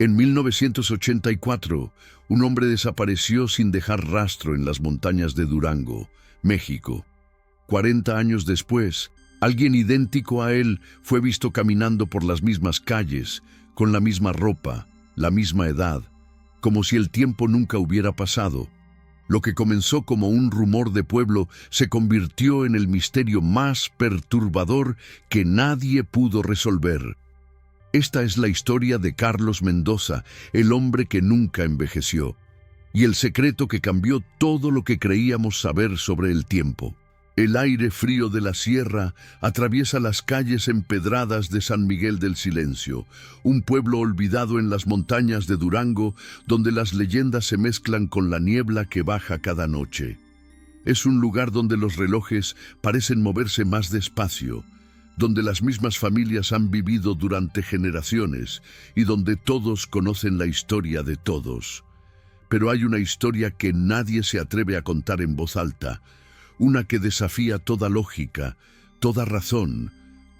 En 1984, un hombre desapareció sin dejar rastro en las montañas de Durango, México. 40 años después, alguien idéntico a él fue visto caminando por las mismas calles, con la misma ropa, la misma edad, como si el tiempo nunca hubiera pasado. Lo que comenzó como un rumor de pueblo se convirtió en el misterio más perturbador que nadie pudo resolver. Esta es la historia de Carlos Mendoza, el hombre que nunca envejeció, y el secreto que cambió todo lo que creíamos saber sobre el tiempo. El aire frío de la sierra atraviesa las calles empedradas de San Miguel del Silencio, un pueblo olvidado en las montañas de Durango, donde las leyendas se mezclan con la niebla que baja cada noche. Es un lugar donde los relojes parecen moverse más despacio, donde las mismas familias han vivido durante generaciones y donde todos conocen la historia de todos. Pero hay una historia que nadie se atreve a contar en voz alta, una que desafía toda lógica, toda razón,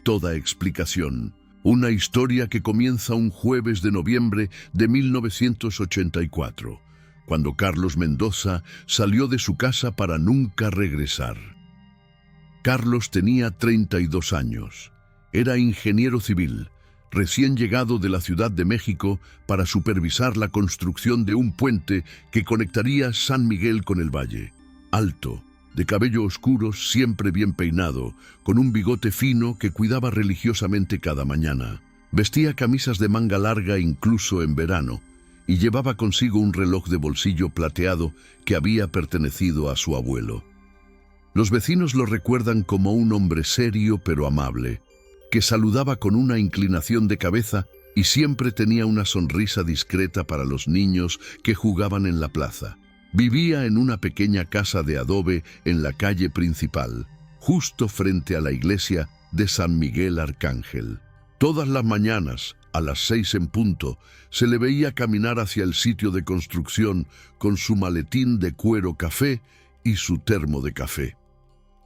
toda explicación. Una historia que comienza un jueves de noviembre de 1984, cuando Carlos Mendoza salió de su casa para nunca regresar. Carlos tenía 32 años. Era ingeniero civil, recién llegado de la Ciudad de México para supervisar la construcción de un puente que conectaría San Miguel con el valle. Alto, de cabello oscuro, siempre bien peinado, con un bigote fino que cuidaba religiosamente cada mañana. Vestía camisas de manga larga incluso en verano, y llevaba consigo un reloj de bolsillo plateado que había pertenecido a su abuelo. Los vecinos lo recuerdan como un hombre serio pero amable, que saludaba con una inclinación de cabeza y siempre tenía una sonrisa discreta para los niños que jugaban en la plaza. Vivía en una pequeña casa de adobe en la calle principal, justo frente a la iglesia de San Miguel Arcángel. Todas las mañanas, a las 6 en punto, se le veía caminar hacia el sitio de construcción con su maletín de cuero café y su termo de café.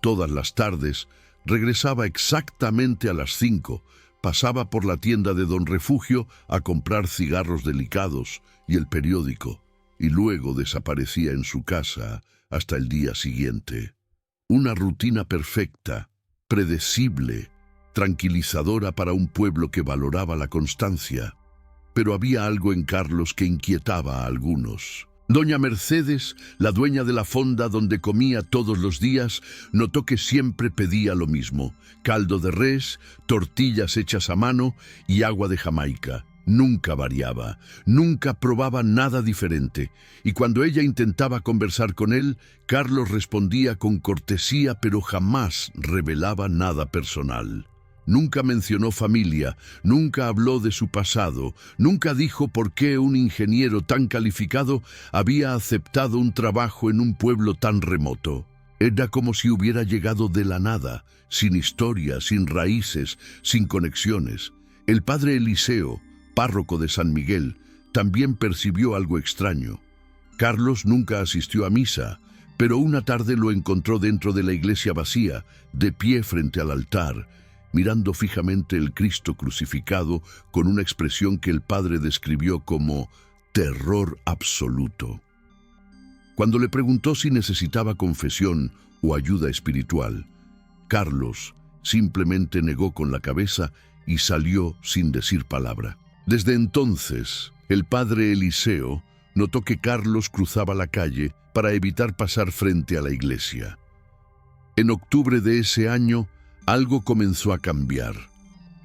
Todas las tardes, regresaba exactamente a las 5, pasaba por la tienda de Don Refugio a comprar cigarros delicados y el periódico, y luego desaparecía en su casa hasta el día siguiente. Una rutina perfecta, predecible, tranquilizadora para un pueblo que valoraba la constancia. Pero había algo en Carlos que inquietaba a algunos. Doña Mercedes, la dueña de la fonda donde comía todos los días, notó que siempre pedía lo mismo: caldo de res, tortillas hechas a mano y agua de Jamaica. Nunca variaba, nunca probaba nada diferente, y cuando ella intentaba conversar con él, Carlos respondía con cortesía, pero jamás revelaba nada personal. Nunca mencionó familia, nunca habló de su pasado, nunca dijo por qué un ingeniero tan calificado había aceptado un trabajo en un pueblo tan remoto. Era como si hubiera llegado de la nada, sin historia, sin raíces, sin conexiones. El padre Eliseo, párroco de San Miguel, también percibió algo extraño. Carlos nunca asistió a misa, pero una tarde lo encontró dentro de la iglesia vacía, de pie frente al altar, mirando fijamente el Cristo crucificado con una expresión que el padre describió como terror absoluto. Cuando le preguntó si necesitaba confesión o ayuda espiritual, Carlos simplemente negó con la cabeza y salió sin decir palabra. Desde entonces, el padre Eliseo notó que Carlos cruzaba la calle para evitar pasar frente a la iglesia. En octubre de ese año, algo comenzó a cambiar.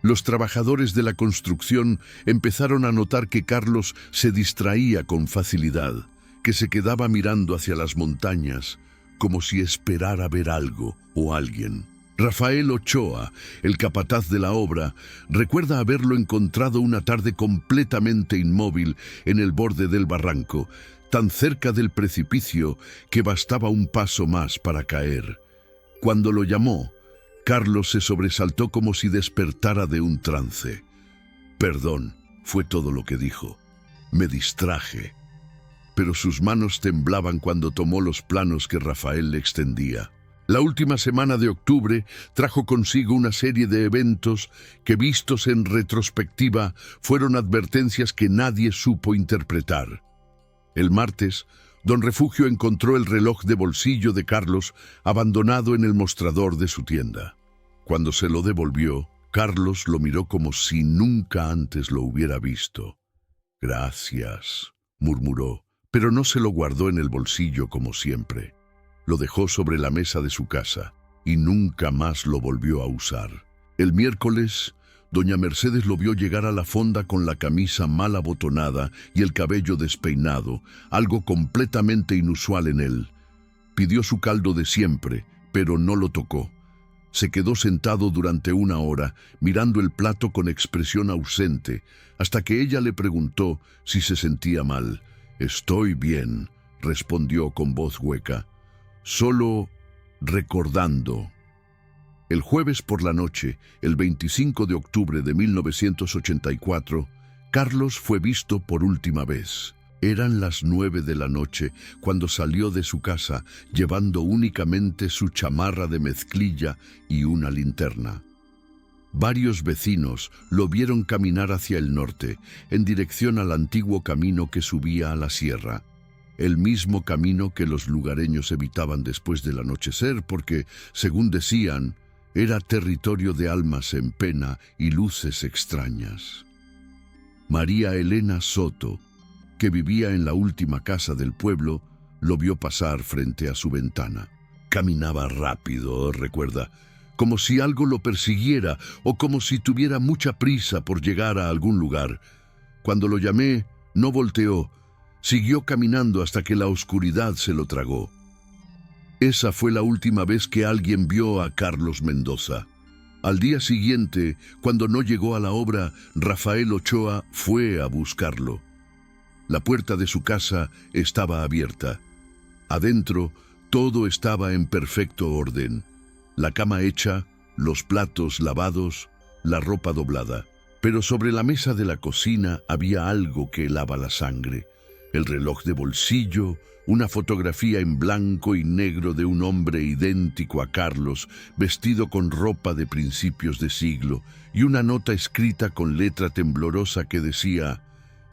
Los trabajadores de la construcción empezaron a notar que Carlos se distraía con facilidad, que se quedaba mirando hacia las montañas, como si esperara ver algo o alguien. Rafael Ochoa, el capataz de la obra, recuerda haberlo encontrado una tarde completamente inmóvil en el borde del barranco, tan cerca del precipicio que bastaba un paso más para caer. Cuando lo llamó, Carlos se sobresaltó como si despertara de un trance. «Perdón», fue todo lo que dijo. «Me distraje». Pero sus manos temblaban cuando tomó los planos que Rafael le extendía. La última semana de octubre trajo consigo una serie de eventos que, vistos en retrospectiva, fueron advertencias que nadie supo interpretar. El martes, don Refugio encontró el reloj de bolsillo de Carlos abandonado en el mostrador de su tienda. Cuando se lo devolvió, Carlos lo miró como si nunca antes lo hubiera visto. «Gracias», murmuró, pero no se lo guardó en el bolsillo como siempre. Lo dejó sobre la mesa de su casa y nunca más lo volvió a usar. El miércoles, doña Mercedes lo vio llegar a la fonda con la camisa mal abotonada y el cabello despeinado, algo completamente inusual en él. Pidió su caldo de siempre, pero no lo tocó. Se quedó sentado durante 1 hora, mirando el plato con expresión ausente, hasta que ella le preguntó si se sentía mal. «Estoy bien», respondió con voz hueca. «Solo recordando». El jueves por la noche, el 25 de octubre de 1984, Carlos fue visto por última vez. Eran las 9 de la noche cuando salió de su casa llevando únicamente su chamarra de mezclilla y una linterna. Varios vecinos lo vieron caminar hacia el norte, en dirección al antiguo camino que subía a la sierra. El mismo camino que los lugareños evitaban después del anochecer porque, según decían, era territorio de almas en pena y luces extrañas. María Elena Soto, que vivía en la última casa del pueblo, lo vio pasar frente a su ventana. Caminaba rápido, recuerda, como si algo lo persiguiera o como si tuviera mucha prisa por llegar a algún lugar. Cuando lo llamé, no volteó. Siguió caminando hasta que la oscuridad se lo tragó. Esa fue la última vez que alguien vio a Carlos Mendoza. Al día siguiente, cuando no llegó a la obra, Rafael Ochoa fue a buscarlo. La puerta de su casa estaba abierta. Adentro, todo estaba en perfecto orden. La cama hecha, los platos lavados, la ropa doblada. Pero sobre la mesa de la cocina había algo que helaba la sangre. El reloj de bolsillo, una fotografía en blanco y negro de un hombre idéntico a Carlos, vestido con ropa de principios de siglo, y una nota escrita con letra temblorosa que decía: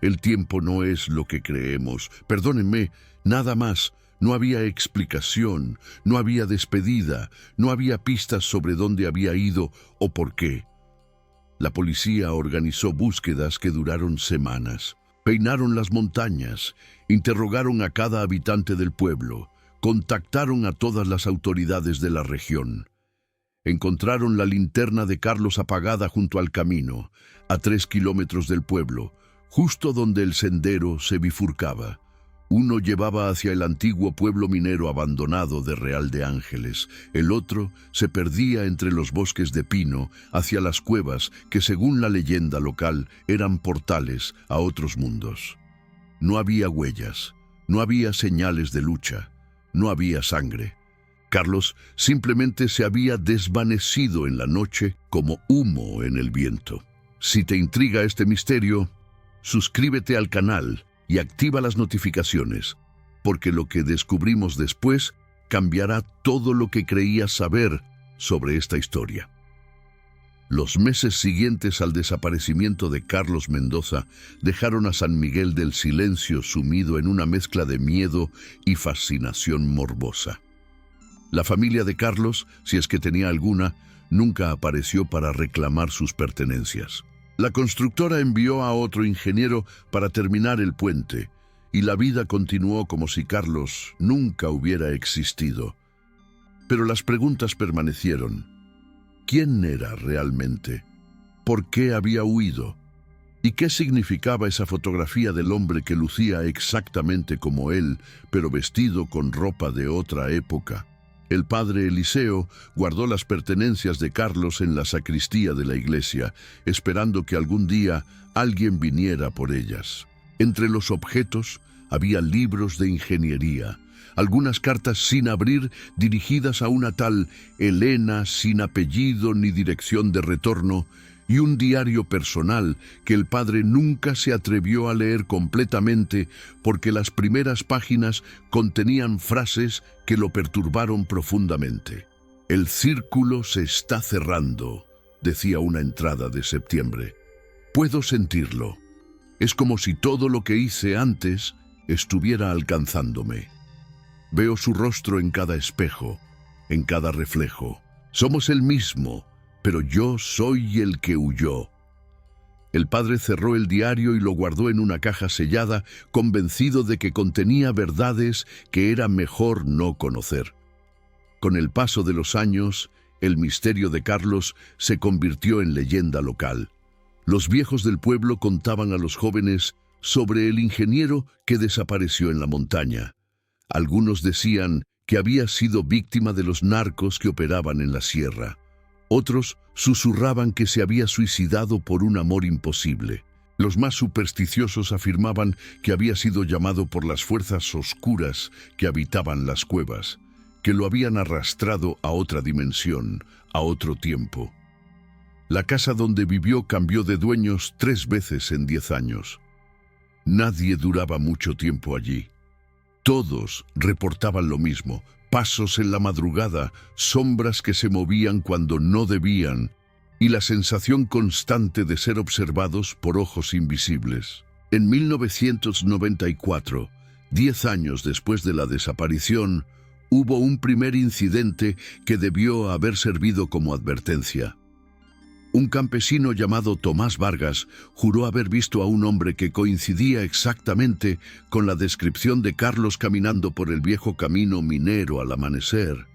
«El tiempo no es lo que creemos. Perdónenme, nada más». No había explicación, no había despedida, no había pistas sobre dónde había ido o por qué. La policía organizó búsquedas que duraron semanas. Peinaron las montañas, interrogaron a cada habitante del pueblo, contactaron a todas las autoridades de la región. Encontraron la linterna de Carlos apagada junto al camino, a 3 kilómetros del pueblo, justo donde el sendero se bifurcaba. Uno llevaba hacia el antiguo pueblo minero abandonado de Real de Ángeles. El otro se perdía entre los bosques de pino hacia las cuevas que, según la leyenda local, eran portales a otros mundos. No había huellas, no había señales de lucha, no había sangre. Carlos simplemente se había desvanecido en la noche como humo en el viento. Si te intriga este misterio, suscríbete al canal y activa las notificaciones, porque lo que descubrimos después cambiará todo lo que creías saber sobre esta historia. Los meses siguientes al desaparecimiento de Carlos Mendoza dejaron a San Miguel del Silencio sumido en una mezcla de miedo y fascinación morbosa. La familia de Carlos, si es que tenía alguna, nunca apareció para reclamar sus pertenencias. La constructora envió a otro ingeniero para terminar el puente, y la vida continuó como si Carlos nunca hubiera existido. Pero las preguntas permanecieron. ¿Quién era realmente? ¿Por qué había huido? ¿Y qué significaba esa fotografía del hombre que lucía exactamente como él, pero vestido con ropa de otra época? El padre Eliseo guardó las pertenencias de Carlos en la sacristía de la iglesia, esperando que algún día alguien viniera por ellas. Entre los objetos había libros de ingeniería, algunas cartas sin abrir dirigidas a una tal Elena sin apellido ni dirección de retorno, y un diario personal que el padre nunca se atrevió a leer completamente porque las primeras páginas contenían frases que lo perturbaron profundamente. «El círculo se está cerrando», decía una entrada de septiembre. «Puedo sentirlo. Es como si todo lo que hice antes estuviera alcanzándome. Veo su rostro en cada espejo, en cada reflejo. Somos el mismo, pero yo soy el que huyó». El padre cerró el diario y lo guardó en una caja sellada, convencido de que contenía verdades que era mejor no conocer. Con el paso de los años, el misterio de Carlos se convirtió en leyenda local. Los viejos del pueblo contaban a los jóvenes sobre el ingeniero que desapareció en la montaña. Algunos decían que había sido víctima de los narcos que operaban en la sierra. Otros susurraban que se había suicidado por un amor imposible. Los más supersticiosos afirmaban que había sido llamado por las fuerzas oscuras que habitaban las cuevas, que lo habían arrastrado a otra dimensión, a otro tiempo. La casa donde vivió cambió de dueños 3 veces en 10 años. Nadie duraba mucho tiempo allí. Todos reportaban lo mismo: pasos en la madrugada, sombras que se movían cuando no debían, y la sensación constante de ser observados por ojos invisibles. En 1994, 10 años después de la desaparición, hubo un primer incidente que debió haber servido como advertencia. Un campesino llamado Tomás Vargas juró haber visto a un hombre que coincidía exactamente con la descripción de Carlos caminando por el viejo camino minero al amanecer.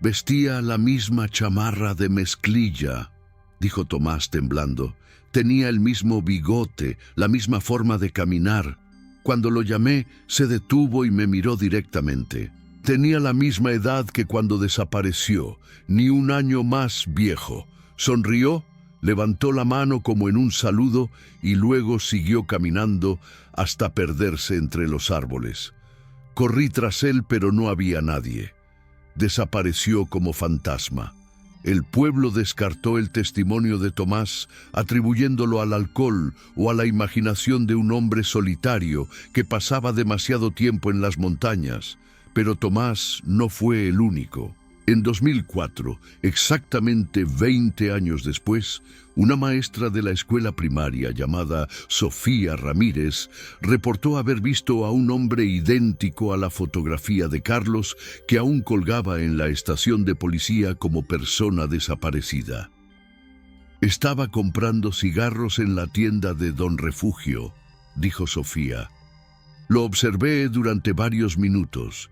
«Vestía la misma chamarra de mezclilla», dijo Tomás temblando. «Tenía el mismo bigote, la misma forma de caminar. Cuando lo llamé, se detuvo y me miró directamente. Tenía la misma edad que cuando desapareció, ni un año más viejo. Sonrió, levantó la mano como en un saludo y luego siguió caminando hasta perderse entre los árboles. Corrí tras él, pero no había nadie. Desapareció como fantasma. El pueblo descartó el testimonio de Tomás, atribuyéndolo al alcohol o a la imaginación de un hombre solitario que pasaba demasiado tiempo en las montañas. Pero Tomás no fue el único. En 2004, exactamente 20 años después, una maestra de la escuela primaria llamada Sofía Ramírez reportó haber visto a un hombre idéntico a la fotografía de Carlos que aún colgaba en la estación de policía como persona desaparecida. «Estaba comprando cigarros en la tienda de Don Refugio», dijo Sofía. «Lo observé durante varios minutos.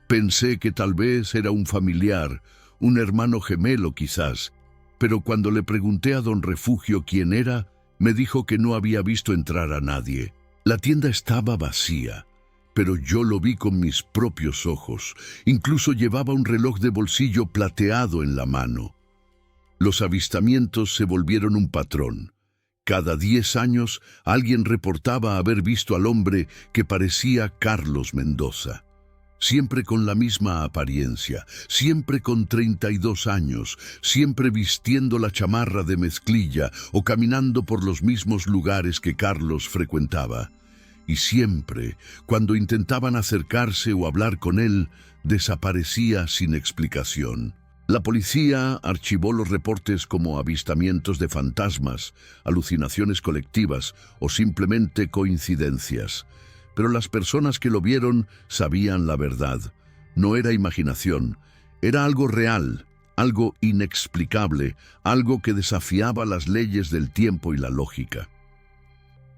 Pensé que tal vez era un familiar, un hermano gemelo quizás, pero cuando le pregunté a Don Refugio quién era, me dijo que no había visto entrar a nadie. La tienda estaba vacía, pero yo lo vi con mis propios ojos. Incluso llevaba un reloj de bolsillo plateado en la mano». Los avistamientos se volvieron un patrón. Cada 10 años alguien reportaba haber visto al hombre que parecía Carlos Mendoza. Siempre con la misma apariencia, siempre con 32 años, siempre vistiendo la chamarra de mezclilla o caminando por los mismos lugares que Carlos frecuentaba. Y siempre, cuando intentaban acercarse o hablar con él, desaparecía sin explicación. La policía archivó los reportes como avistamientos de fantasmas, alucinaciones colectivas o simplemente coincidencias. Pero las personas que lo vieron sabían la verdad. No era imaginación, era algo real, algo inexplicable, algo que desafiaba las leyes del tiempo y la lógica.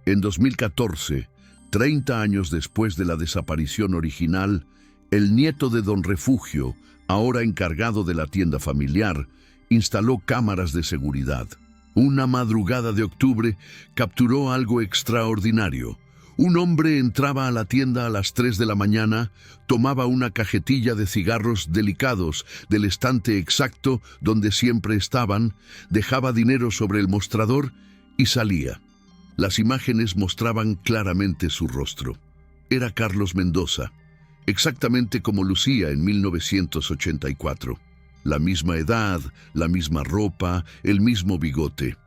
En 2014, 30 años después de la desaparición original, el nieto de Don Refugio, ahora encargado de la tienda familiar, instaló cámaras de seguridad. Una madrugada de octubre capturó algo extraordinario. Un hombre entraba a la tienda a las 3 de la mañana, tomaba una cajetilla de cigarros delicados del estante exacto donde siempre estaban, dejaba dinero sobre el mostrador y salía. Las imágenes mostraban claramente su rostro. Era Carlos Mendoza, exactamente como lucía en 1984. La misma edad, la misma ropa, el mismo bigote.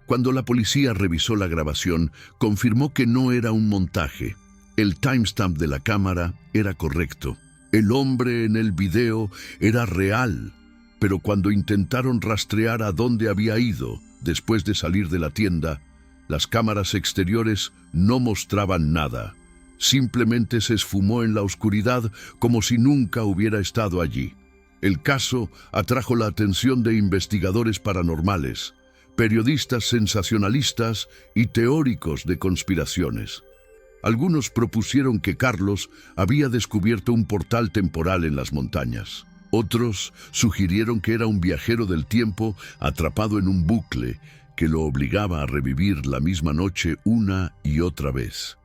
Cuando la policía revisó la grabación, confirmó que no era un montaje. El timestamp de la cámara era correcto. El hombre en el video era real, pero cuando intentaron rastrear a dónde había ido después de salir de la tienda, las cámaras exteriores no mostraban nada. Simplemente se esfumó en la oscuridad como si nunca hubiera estado allí. El caso atrajo la atención de investigadores paranormales, periodistas sensacionalistas y teóricos de conspiraciones. Algunos propusieron que Carlos había descubierto un portal temporal en las montañas. Otros sugirieron que era un viajero del tiempo atrapado en un bucle que lo obligaba a revivir la misma noche una y otra vez.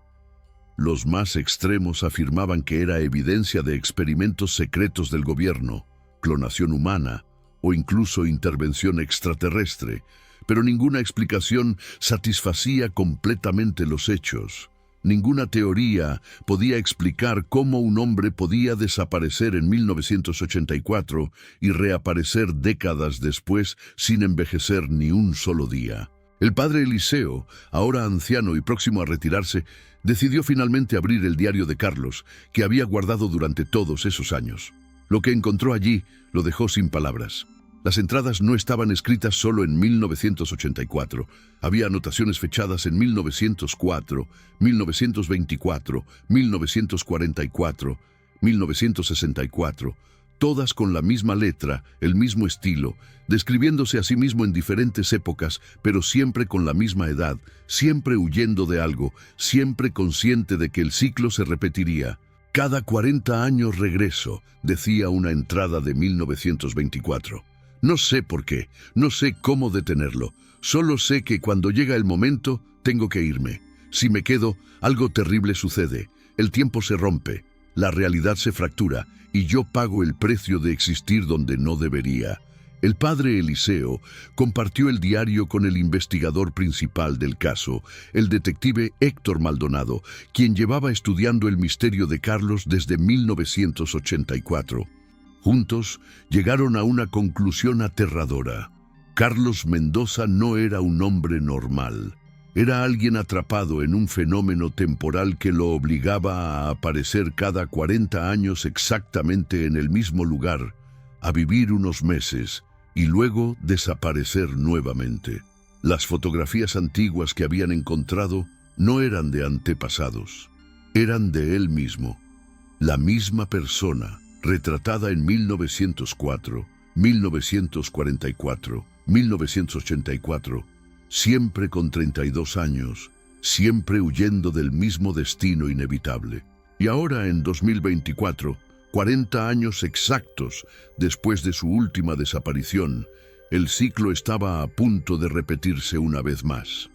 Los más extremos afirmaban que era evidencia de experimentos secretos del gobierno, clonación humana o incluso intervención extraterrestre, pero ninguna explicación satisfacía completamente los hechos. Ninguna teoría podía explicar cómo un hombre podía desaparecer en 1984 y reaparecer décadas después sin envejecer ni un solo día. El padre Eliseo, ahora anciano y próximo a retirarse, decidió finalmente abrir el diario de Carlos, que había guardado durante todos esos años. Lo que encontró allí lo dejó sin palabras. Las entradas no estaban escritas solo en 1984. Había anotaciones fechadas en 1904, 1924, 1944, 1964, todas con la misma letra, el mismo estilo, describiéndose a sí mismo en diferentes épocas, pero siempre con la misma edad, siempre huyendo de algo, siempre consciente de que el ciclo se repetiría. Cada 40 años regreso, decía una entrada de 1924. No sé por qué, no sé cómo detenerlo. Solo sé que cuando llega el momento, tengo que irme. Si me quedo, algo terrible sucede. El tiempo se rompe, la realidad se fractura y yo pago el precio de existir donde no debería. El padre Eliseo compartió el diario con el investigador principal del caso, el detective Héctor Maldonado, quien llevaba estudiando el misterio de Carlos desde 1984. Juntos llegaron a una conclusión aterradora. Carlos Mendoza no era un hombre normal. Era alguien atrapado en un fenómeno temporal que lo obligaba a aparecer cada 40 años exactamente en el mismo lugar, a vivir unos meses y luego desaparecer nuevamente. Las fotografías antiguas que habían encontrado no eran de antepasados, eran de él mismo, la misma persona, retratada en 1904, 1944, 1984, siempre con 32 años, siempre huyendo del mismo destino inevitable. Y ahora en 2024, 40 años exactos después de su última desaparición, el ciclo estaba a punto de repetirse una vez más.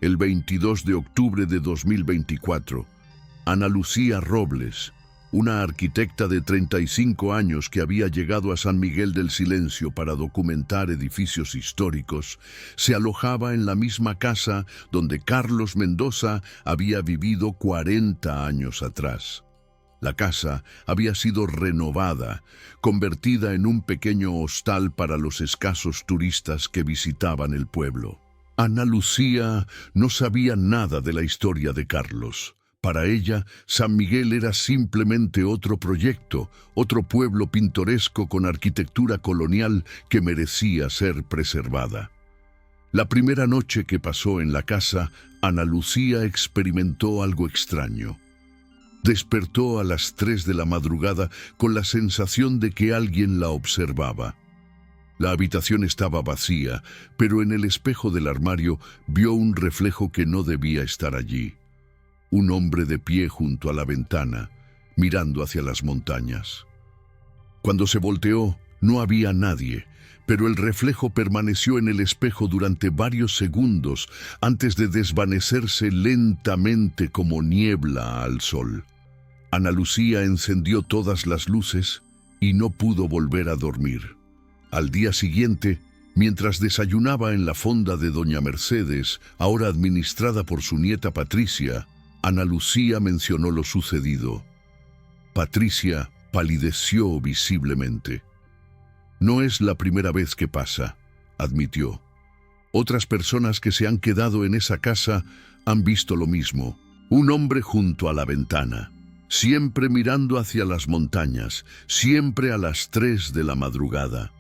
El 22 de octubre de 2024, Ana Lucía Robles, una arquitecta de 35 años que había llegado a San Miguel del Silencio para documentar edificios históricos, se alojaba en la misma casa donde Carlos Mendoza había vivido 40 años atrás. La casa había sido renovada, convertida en un pequeño hostal para los escasos turistas que visitaban el pueblo. Ana Lucía no sabía nada de la historia de Carlos. Para ella, San Miguel era simplemente otro proyecto, otro pueblo pintoresco con arquitectura colonial que merecía ser preservada. La primera noche que pasó en la casa, Ana Lucía experimentó algo extraño. Despertó a las 3 de la madrugada con la sensación de que alguien la observaba. La habitación estaba vacía, pero en el espejo del armario vio un reflejo que no debía estar allí. Un hombre de pie junto a la ventana, mirando hacia las montañas. Cuando se volteó, no había nadie, pero el reflejo permaneció en el espejo durante varios segundos antes de desvanecerse lentamente como niebla al sol. Ana Lucía encendió todas las luces y no pudo volver a dormir. Al día siguiente, mientras desayunaba en la fonda de Doña Mercedes, ahora administrada por su nieta Patricia, Ana Lucía mencionó lo sucedido. Patricia palideció visiblemente. No es la primera vez que pasa, admitió. Otras personas que se han quedado en esa casa han visto lo mismo. Un hombre junto a la ventana, siempre mirando hacia las montañas, siempre a las 3 de la madrugada.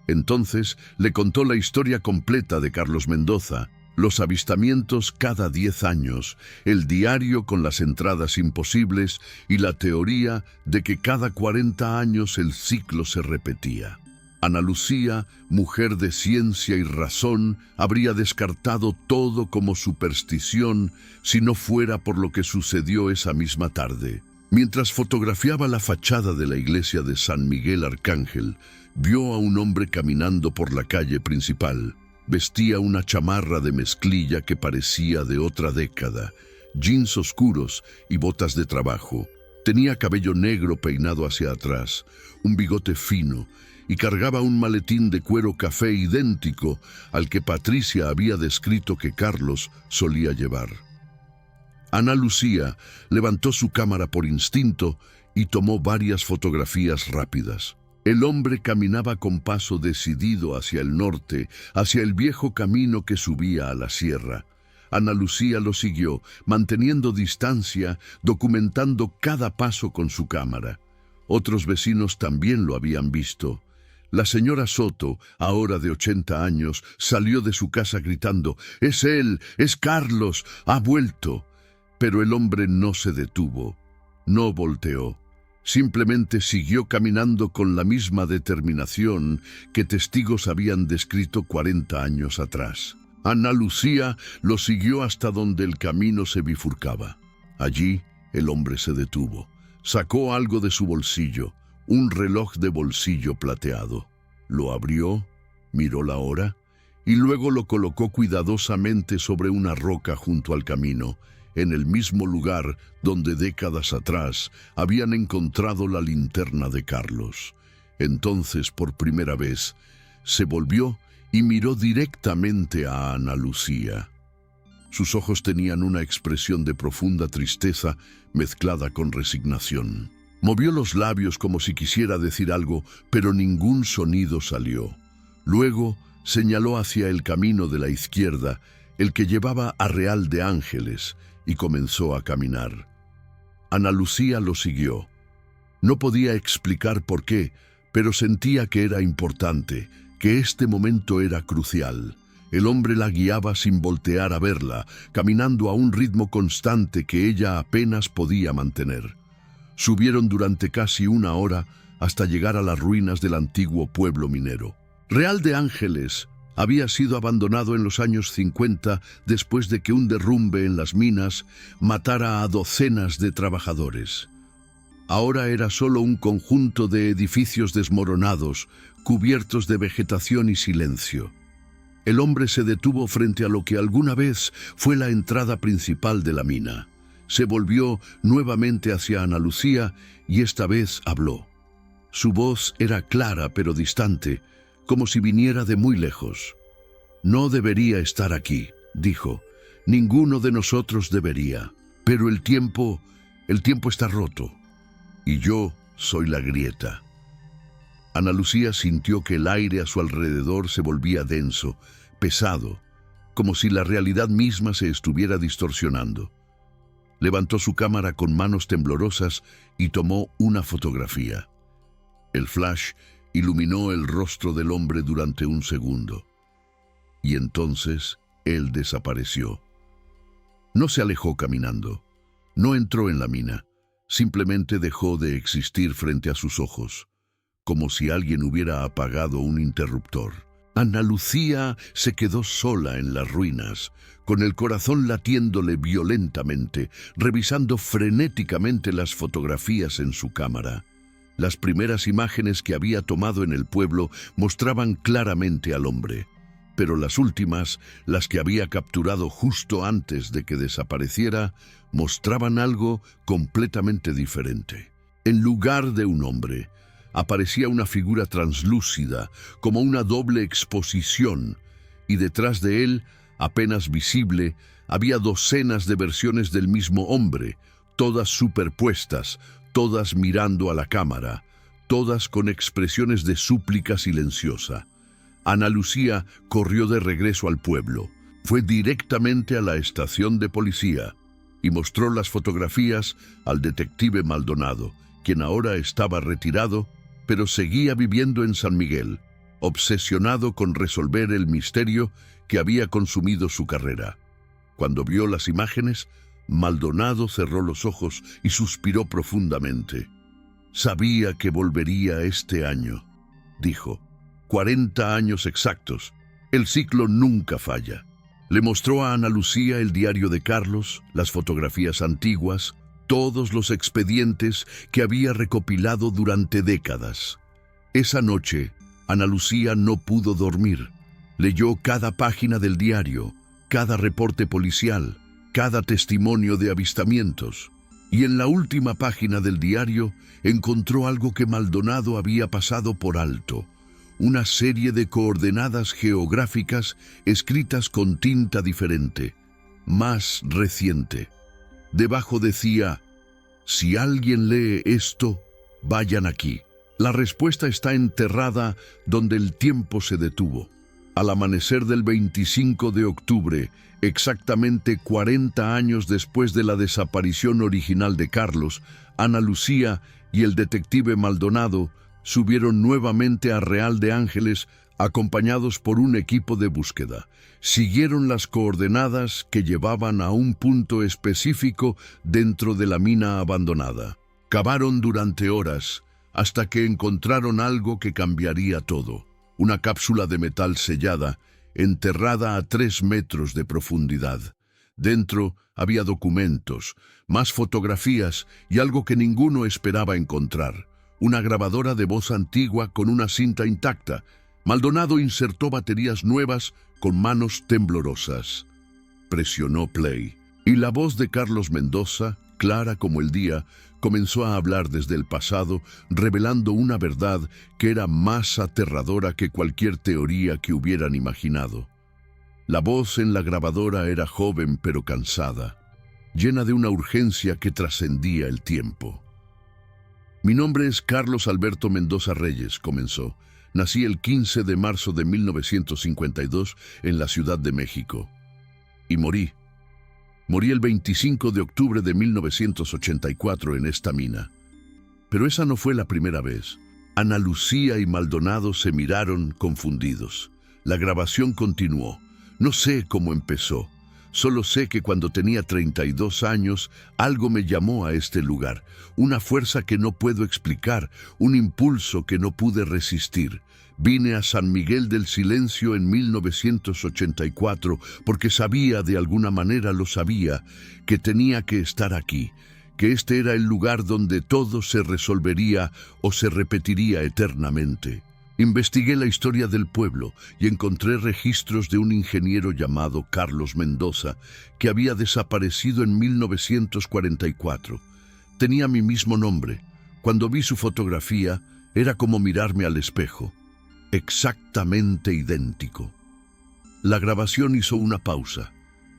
Entonces le contó la historia completa de Carlos Mendoza, los avistamientos cada 10 años, el diario con las entradas imposibles y la teoría de que cada 40 años el ciclo se repetía. Ana Lucía, mujer de ciencia y razón, habría descartado todo como superstición si no fuera por lo que sucedió esa misma tarde. Mientras fotografiaba la fachada de la iglesia de San Miguel Arcángel, vio a un hombre caminando por la calle principal. Vestía una chamarra de mezclilla que parecía de otra década, jeans oscuros y botas de trabajo. Tenía cabello negro peinado hacia atrás, un bigote fino, y cargaba un maletín de cuero café idéntico al que Patricia había descrito que Carlos solía llevar. Ana Lucía levantó su cámara por instinto y tomó varias fotografías rápidas. El hombre caminaba con paso decidido hacia el norte, hacia el viejo camino que subía a la sierra. Ana Lucía lo siguió, manteniendo distancia, documentando cada paso con su cámara. Otros vecinos también lo habían visto. La señora Soto, ahora de 80 años, salió de su casa gritando: «¡Es él! ¡Es Carlos! ¡Ha vuelto!». Pero el hombre no se detuvo, no volteó. Simplemente siguió caminando con la misma determinación que testigos habían descrito 40 años atrás. Ana Lucía lo siguió hasta donde el camino se bifurcaba. Allí el hombre se detuvo. Sacó algo de su bolsillo, un reloj de bolsillo plateado. Lo abrió, miró la hora y luego lo colocó cuidadosamente sobre una roca junto al camino, en el mismo lugar donde décadas atrás habían encontrado la linterna de Carlos. Entonces, por primera vez, se volvió y miró directamente a Ana Lucía. Sus ojos tenían una expresión de profunda tristeza mezclada con resignación. Movió los labios como si quisiera decir algo, pero ningún sonido salió. Luego señaló hacia el camino de la izquierda, el que llevaba a Real de Ángeles, y comenzó a caminar. Ana Lucía lo siguió. No podía explicar por qué, pero sentía que era importante, que este momento era crucial. El hombre la guiaba sin voltear a verla, caminando a un ritmo constante que ella apenas podía mantener. Subieron durante casi 1 hora hasta llegar a las ruinas del antiguo pueblo minero. Real de Ángeles había sido abandonado en los años 50 después de que un derrumbe en las minas matara a docenas de trabajadores. Ahora era solo un conjunto de edificios desmoronados, cubiertos de vegetación y silencio. El hombre se detuvo frente a lo que alguna vez fue la entrada principal de la mina. Se volvió nuevamente hacia Ana Lucía y esta vez habló. Su voz era clara pero distante, como si viniera de muy lejos. «No debería estar aquí», dijo. «Ninguno de nosotros debería. Pero el tiempo está roto. Y yo soy la grieta». Ana Lucía sintió que el aire a su alrededor se volvía denso, pesado, como si la realidad misma se estuviera distorsionando. Levantó su cámara con manos temblorosas y tomó una fotografía. El flash iluminó el rostro del hombre durante un segundo. Y entonces él desapareció. No se alejó caminando. No entró en la mina. Simplemente dejó de existir frente a sus ojos, como si alguien hubiera apagado un interruptor. Ana Lucía se quedó sola en las ruinas, con el corazón latiéndole violentamente, revisando frenéticamente las fotografías en su cámara. Las primeras imágenes que había tomado en el pueblo mostraban claramente al hombre, pero las últimas, las que había capturado justo antes de que desapareciera, mostraban algo completamente diferente. En lugar de un hombre, aparecía una figura translúcida, como una doble exposición, y detrás de él, apenas visible, había docenas de versiones del mismo hombre, todas superpuestas, todas mirando a la cámara, todas con expresiones de súplica silenciosa. Ana Lucía corrió de regreso al pueblo. Fue directamente a la estación de policía y mostró las fotografías al detective Maldonado, quien ahora estaba retirado, pero seguía viviendo en San Miguel, obsesionado con resolver el misterio que había consumido su carrera. Cuando vio las imágenes, Maldonado cerró los ojos y suspiró profundamente. Sabía que volvería este año, dijo. 40 años exactos. El ciclo nunca falla. Le mostró a Ana Lucía el diario de Carlos, las fotografías antiguas, todos los expedientes que había recopilado durante décadas. Esa noche, Ana Lucía no pudo dormir. Leyó cada página del diario, cada reporte policial, cada testimonio de avistamientos. Y en la última página del diario encontró algo que Maldonado había pasado por alto: una serie de coordenadas geográficas escritas con tinta diferente, más reciente. Debajo decía: si alguien lee esto, vayan aquí. La respuesta está enterrada donde el tiempo se detuvo. Al amanecer del 25 de octubre, exactamente 40 años después de la desaparición original de Carlos, Ana Lucía y el detective Maldonado subieron nuevamente a Real de Ángeles acompañados por un equipo de búsqueda. Siguieron las coordenadas que llevaban a un punto específico dentro de la mina abandonada. Cavaron durante horas hasta que encontraron algo que cambiaría todo: una cápsula de metal sellada, enterrada a 3 metros de profundidad. Dentro había documentos, más fotografías y algo que ninguno esperaba encontrar: una grabadora de voz antigua con una cinta intacta. Maldonado insertó baterías nuevas con manos temblorosas. Presionó play y la voz de Carlos Mendoza, clara como el día, comenzó a hablar desde el pasado, revelando una verdad que era más aterradora que cualquier teoría que hubieran imaginado. La voz en la grabadora era joven pero cansada, llena de una urgencia que trascendía el tiempo. Mi nombre es Carlos Alberto Mendoza Reyes, comenzó. Nací el 15 de marzo de 1952 en la Ciudad de México. Y morí. Morí el 25 de octubre de 1984 en esta mina. Pero esa no fue la primera vez. Ana Lucía y Maldonado se miraron confundidos. La grabación continuó. No sé cómo empezó. Solo sé que cuando tenía 32 años, algo me llamó a este lugar. Una fuerza que no puedo explicar, un impulso que no pude resistir. Vine a San Miguel del Silencio en 1984 porque sabía, de alguna manera lo sabía, que tenía que estar aquí, que este era el lugar donde todo se resolvería o se repetiría eternamente. Investigué la historia del pueblo y encontré registros de un ingeniero llamado Carlos Mendoza que había desaparecido en 1944. Tenía mi mismo nombre. Cuando vi su fotografía, era como mirarme al espejo. Exactamente idéntico. La grabación hizo una pausa.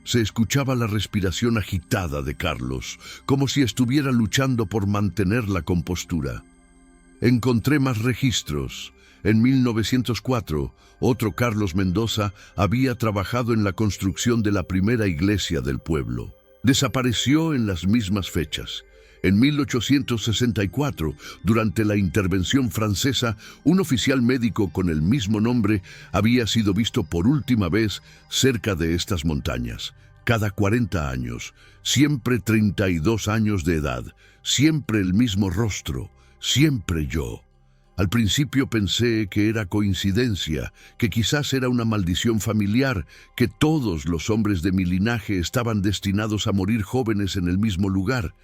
Se escuchaba la respiración agitada de Carlos, como si estuviera luchando por mantener la compostura. Encontré más registros. En 1904, otro Carlos Mendoza había trabajado en la construcción de la primera iglesia del pueblo. Desapareció en las mismas fechas. En 1864, durante la intervención francesa, un oficial médico con el mismo nombre había sido visto por última vez cerca de estas montañas. Cada 40 años, siempre 32 años de edad, siempre el mismo rostro, siempre yo. Al principio pensé que era coincidencia, que quizás era una maldición familiar, que todos los hombres de mi linaje estaban destinados a morir jóvenes en el mismo lugar.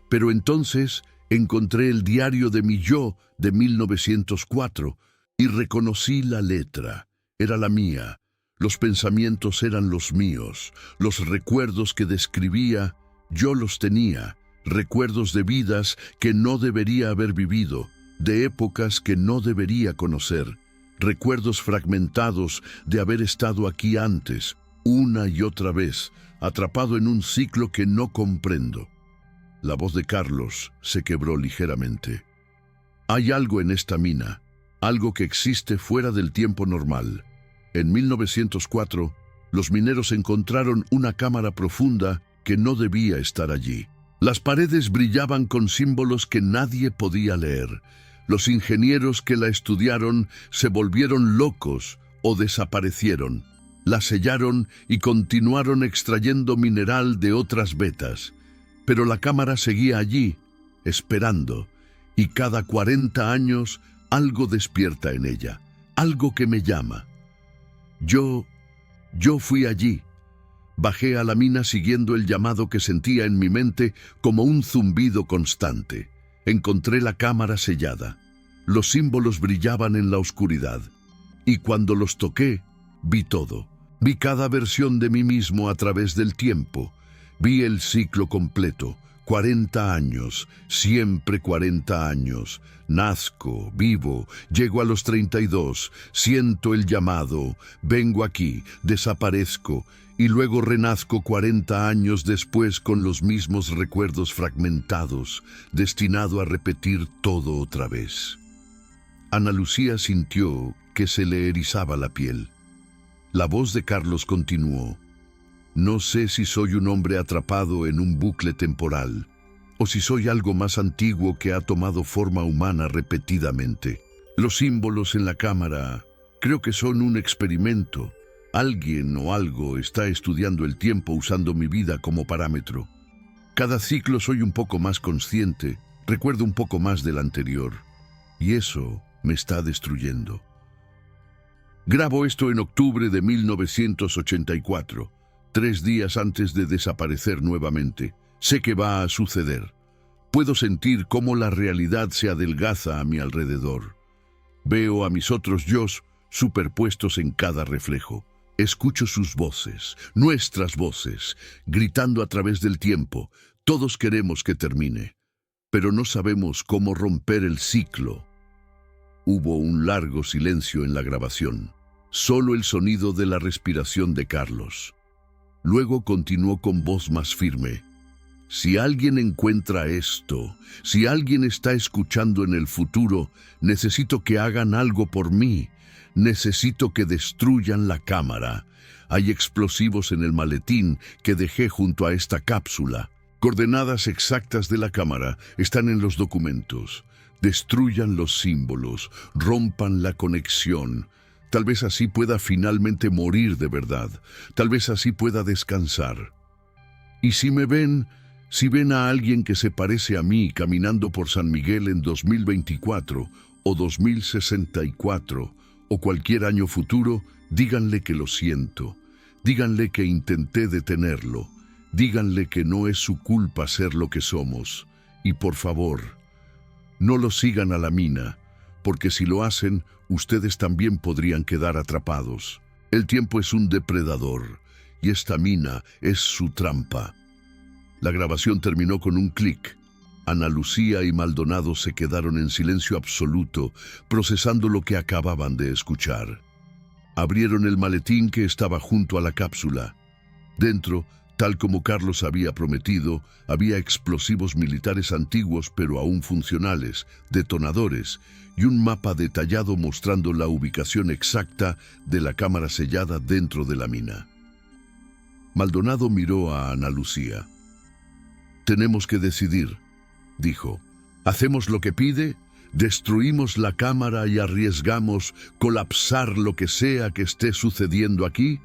Pero entonces encontré el diario de mi yo de 1904 y reconocí la letra. Era la mía. Los pensamientos eran los míos. Los recuerdos que describía, yo los tenía. Recuerdos de vidas que no debería haber vivido, de épocas que no debería conocer, recuerdos fragmentados de haber estado aquí antes, una y otra vez, atrapado en un ciclo que no comprendo. La voz de Carlos se quebró ligeramente. Hay algo en esta mina, algo que existe fuera del tiempo normal. En 1904, los mineros encontraron una cámara profunda que no debía estar allí. Las paredes brillaban con símbolos que nadie podía leer. Los ingenieros que la estudiaron se volvieron locos o desaparecieron. La sellaron y continuaron extrayendo mineral de otras vetas. Pero la cámara seguía allí, esperando, y cada 40 años algo despierta en ella, algo que me llama. Yo fui allí. Bajé a la mina siguiendo el llamado que sentía en mi mente como un zumbido constante. Encontré la cámara sellada. Los símbolos brillaban en la oscuridad. Y cuando los toqué, vi todo. Vi cada versión de mí mismo a través del tiempo. Vi el ciclo completo. 40 años, siempre 40 años. Nazco, vivo, llego a los 32, siento el llamado, vengo aquí, desaparezco, y luego renazco 40 años después con los mismos recuerdos fragmentados, destinado a repetir todo otra vez. Ana Lucía sintió que se le erizaba la piel. La voz de Carlos continuó. No sé si soy un hombre atrapado en un bucle temporal, o si soy algo más antiguo que ha tomado forma humana repetidamente. Los símbolos en la cámara creo que son un experimento. Alguien o algo está estudiando el tiempo usando mi vida como parámetro. Cada ciclo soy un poco más consciente, recuerdo un poco más del anterior, y eso me está destruyendo. Grabo esto en octubre de 1984. 3 días antes de desaparecer nuevamente. Sé que va a suceder. Puedo sentir cómo la realidad se adelgaza a mi alrededor. Veo a mis otros yos superpuestos en cada reflejo. Escucho sus voces, nuestras voces, gritando a través del tiempo. Todos queremos que termine, pero no sabemos cómo romper el ciclo. Hubo un largo silencio en la grabación. Solo el sonido de la respiración de Carlos. Luego continuó con voz más firme. Si alguien encuentra esto, si alguien está escuchando en el futuro, necesito que hagan algo por mí. Necesito que destruyan la cámara. Hay explosivos en el maletín que dejé junto a esta cápsula. Coordenadas exactas de la cámara están en los documentos. Destruyan los símbolos, rompan la conexión. Tal vez así pueda finalmente morir de verdad. Tal vez así pueda descansar. Y si ven a alguien que se parece a mí caminando por San Miguel en 2024 o 2064 o cualquier año futuro, díganle que lo siento. Díganle que intenté detenerlo. Díganle que no es su culpa ser lo que somos. Y por favor, no lo sigan a la mina, porque si lo hacen, ustedes también podrían quedar atrapados. El tiempo es un depredador, y esta mina es su trampa. La grabación terminó con un clic. Ana Lucía y Maldonado se quedaron en silencio absoluto, procesando lo que acababan de escuchar. Abrieron el maletín que estaba junto a la cápsula. Dentro, tal como Carlos había prometido, había explosivos militares antiguos pero aún funcionales, detonadores, y un mapa detallado mostrando la ubicación exacta de la cámara sellada dentro de la mina. Maldonado miró a Ana Lucía. «Tenemos que decidir», dijo. «¿Hacemos lo que pide? ¿Destruimos la cámara y arriesgamos colapsar lo que sea que esté sucediendo aquí?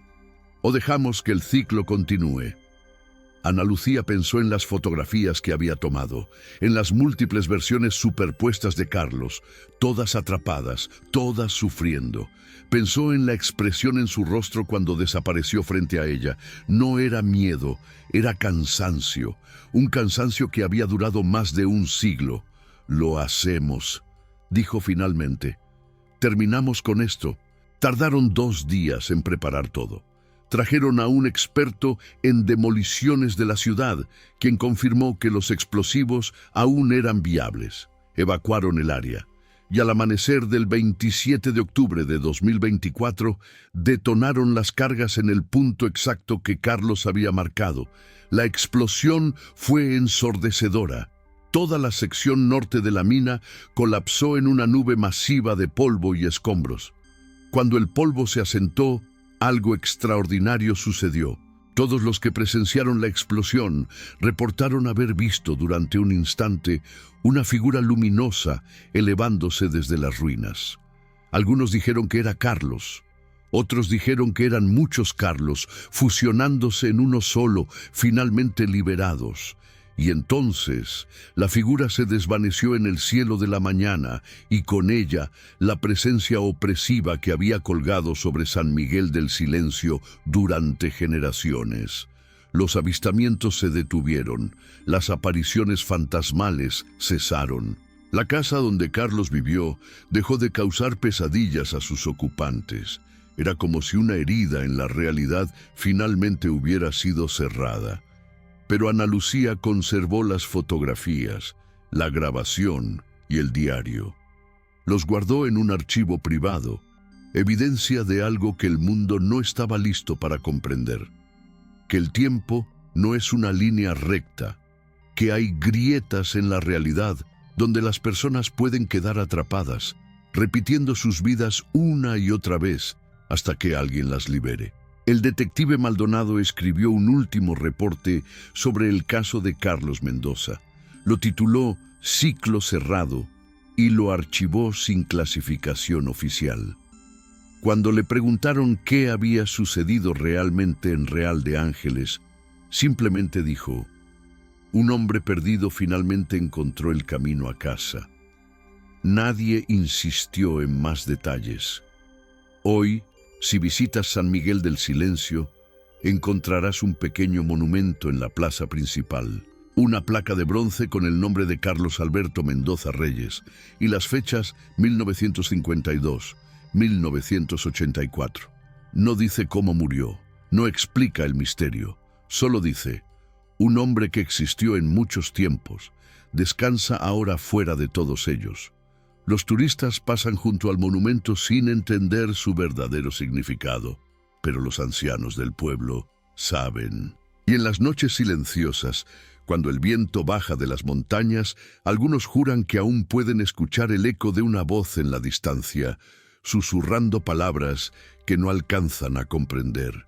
¿O dejamos que el ciclo continúe?» Ana Lucía pensó en las fotografías que había tomado, en las múltiples versiones superpuestas de Carlos, todas atrapadas, todas sufriendo. Pensó en la expresión en su rostro cuando desapareció frente a ella. No era miedo, era cansancio, un cansancio que había durado más de un siglo. «Lo hacemos», dijo finalmente. «Terminamos con esto». Tardaron 2 días en preparar todo. Trajeron a un experto en demoliciones de la ciudad, quien confirmó que los explosivos aún eran viables. Evacuaron el área, y al amanecer del 27 de octubre de 2024, detonaron las cargas en el punto exacto que Carlos había marcado. La explosión fue ensordecedora. Toda la sección norte de la mina colapsó en una nube masiva de polvo y escombros. Cuando el polvo se asentó, algo extraordinario sucedió. Todos los que presenciaron la explosión reportaron haber visto durante un instante una figura luminosa elevándose desde las ruinas. Algunos dijeron que era Carlos. Otros dijeron que eran muchos Carlos, fusionándose en uno solo, finalmente liberados. Y entonces la figura se desvaneció en el cielo de la mañana, y con ella la presencia opresiva que había colgado sobre San Miguel del Silencio durante generaciones. Los avistamientos se detuvieron, las apariciones fantasmales cesaron. La casa donde Carlos vivió dejó de causar pesadillas a sus ocupantes. Era como si una herida en la realidad finalmente hubiera sido cerrada. Pero Ana Lucía conservó las fotografías, la grabación y el diario. Los guardó en un archivo privado, evidencia de algo que el mundo no estaba listo para comprender. Que el tiempo no es una línea recta, que hay grietas en la realidad donde las personas pueden quedar atrapadas, repitiendo sus vidas una y otra vez hasta que alguien las libere. El detective Maldonado escribió un último reporte sobre el caso de Carlos Mendoza. Lo tituló Ciclo Cerrado y lo archivó sin clasificación oficial. Cuando le preguntaron qué había sucedido realmente en Real de Ángeles, simplemente dijo: un hombre perdido finalmente encontró el camino a casa. Nadie insistió en más detalles. Hoy, si visitas San Miguel del Silencio, encontrarás un pequeño monumento en la plaza principal, una placa de bronce con el nombre de Carlos Alberto Mendoza Reyes y las fechas 1952, 1984. No dice cómo murió, no explica el misterio, solo dice: un hombre que existió en muchos tiempos, descansa ahora fuera de todos ellos. Los turistas pasan junto al monumento sin entender su verdadero significado, pero los ancianos del pueblo saben. Y en las noches silenciosas, cuando el viento baja de las montañas, algunos juran que aún pueden escuchar el eco de una voz en la distancia, susurrando palabras que no alcanzan a comprender.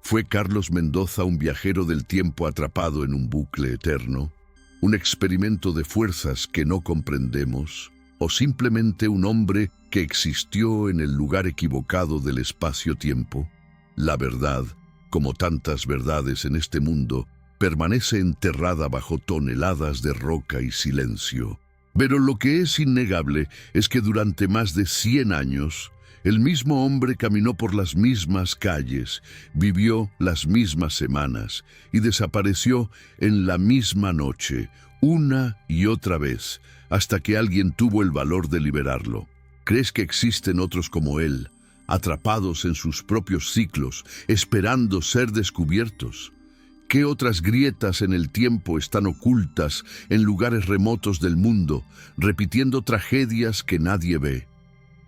¿Fue Carlos Mendoza un viajero del tiempo atrapado en un bucle eterno? ¿Un experimento de fuerzas que no comprendemos? ¿O simplemente un hombre que existió en el lugar equivocado del espacio-tiempo? La verdad, como tantas verdades en este mundo, permanece enterrada bajo toneladas de roca y silencio. Pero lo que es innegable es que durante más de 100 años, el mismo hombre caminó por las mismas calles, vivió las mismas semanas y desapareció en la misma noche, una y otra vez, hasta que alguien tuvo el valor de liberarlo. ¿Crees que existen otros como él, atrapados en sus propios ciclos, esperando ser descubiertos? ¿Qué otras grietas en el tiempo están ocultas en lugares remotos del mundo, repitiendo tragedias que nadie ve?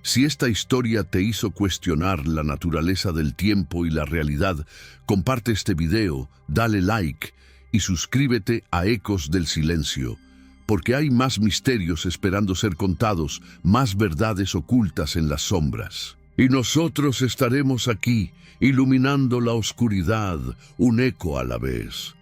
Si esta historia te hizo cuestionar la naturaleza del tiempo y la realidad, comparte este video, dale like y suscríbete a Ecos del Silencio, porque hay más misterios esperando ser contados, más verdades ocultas en las sombras. Y nosotros estaremos aquí, iluminando la oscuridad, un eco a la vez.